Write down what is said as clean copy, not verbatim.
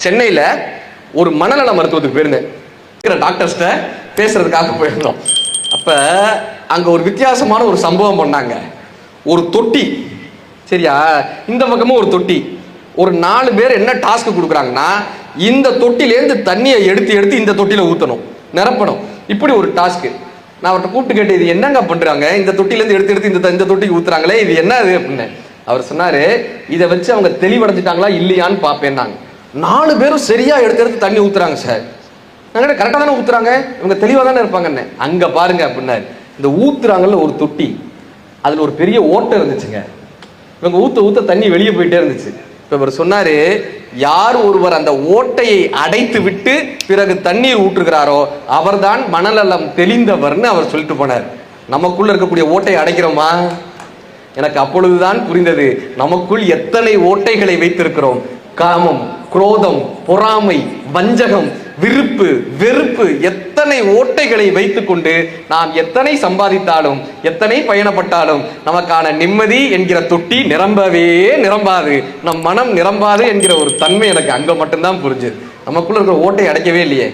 சென்னையில் ஒரு மனநல மருத்துவத்துக்கு போயிருந்தேன். டாக்டர்ஸ்ட பேசுறதுக்காக போயிருந்தோம். அப்ப அங்க ஒரு வித்தியாசமான ஒரு சம்பவம் பண்ணாங்க. ஒரு தொட்டி, சரியா, இந்த பக்கமும் ஒரு தொட்டி. ஒரு 4 பேர் என்ன டாஸ்க் கொடுக்குறாங்கன்னா, இந்த தொட்டிலேருந்து தண்ணியை எடுத்து இந்த தொட்டியில ஊற்றணும், நிரப்பணும். இப்படி ஒரு டாஸ்க். நான் அவர்கிட்ட கூப்பிட்டு கேட்டேன், இது என்னங்க பண்றாங்க, இந்த தொட்டிலேருந்து எடுத்து இந்த தொட்டிக்கு ஊத்துறாங்களே, இது என்ன அது அப்படின்னு. அவர் சொன்னாரு, இதை வச்சு அவங்க தெளிவடைஞ்சிட்டாங்களா இல்லையான்னு பார்ப்பேன். நாங்க 4 பேரும் சரியா எடுத்து தண்ணி ஊத்துறாங்க சார். நாங்க கரெக்டா தானே ஊத்துறாங்க, இவங்க தெளிவா தானே இருப்பாங்கன்னு. அங்க பாருங்க அப்படின்னாரு, இந்த ஊத்துறாங்கல்ல ஒரு தொட்டி, அதுல ஒரு பெரிய ஓட்டை இருந்துச்சுங்க. இவங்க ஊத்த தண்ணி வெளியே போயிட்டே இருந்துச்சு. இப்ப இவர் சொன்னாரு, யார் ஒருவர் அந்த ஓட்டையை அடைத்து விட்டு பிறகு தண்ணீர் ஊற்றுகிறாரோ அவர்தான் மனநலம் தெளிந்தவர்னு அவர் சொல்லிட்டு போனார். நமக்குள்ள இருக்கக்கூடிய ஓட்டையை அடைக்கிறோமா? எனக்கு அப்பொழுதுதான் புரிந்தது, நமக்குள் எத்தனை ஓட்டைகளை வைத்திருக்கிறோம். காமம், குரோதம், பொறாமை, வஞ்சகம், விருப்பு, வெறுப்பு, எத்தனை ஓட்டைகளை வைத்துக்கொண்டு நாம் எத்தனை சம்பாதித்தாலும் எத்தனை பயணப்பட்டாலும் நமக்கான நிம்மதி என்கிற தொட்டி நிரம்பவே நிரம்பாது, நம் மனம் நிரம்பாது என்கிற ஒரு தன்மை எனக்கு அங்க மட்டும்தான் புரிஞ்சது. நமக்குள்ள இருக்கிற ஓட்டை அடைக்கவே இல்லையே.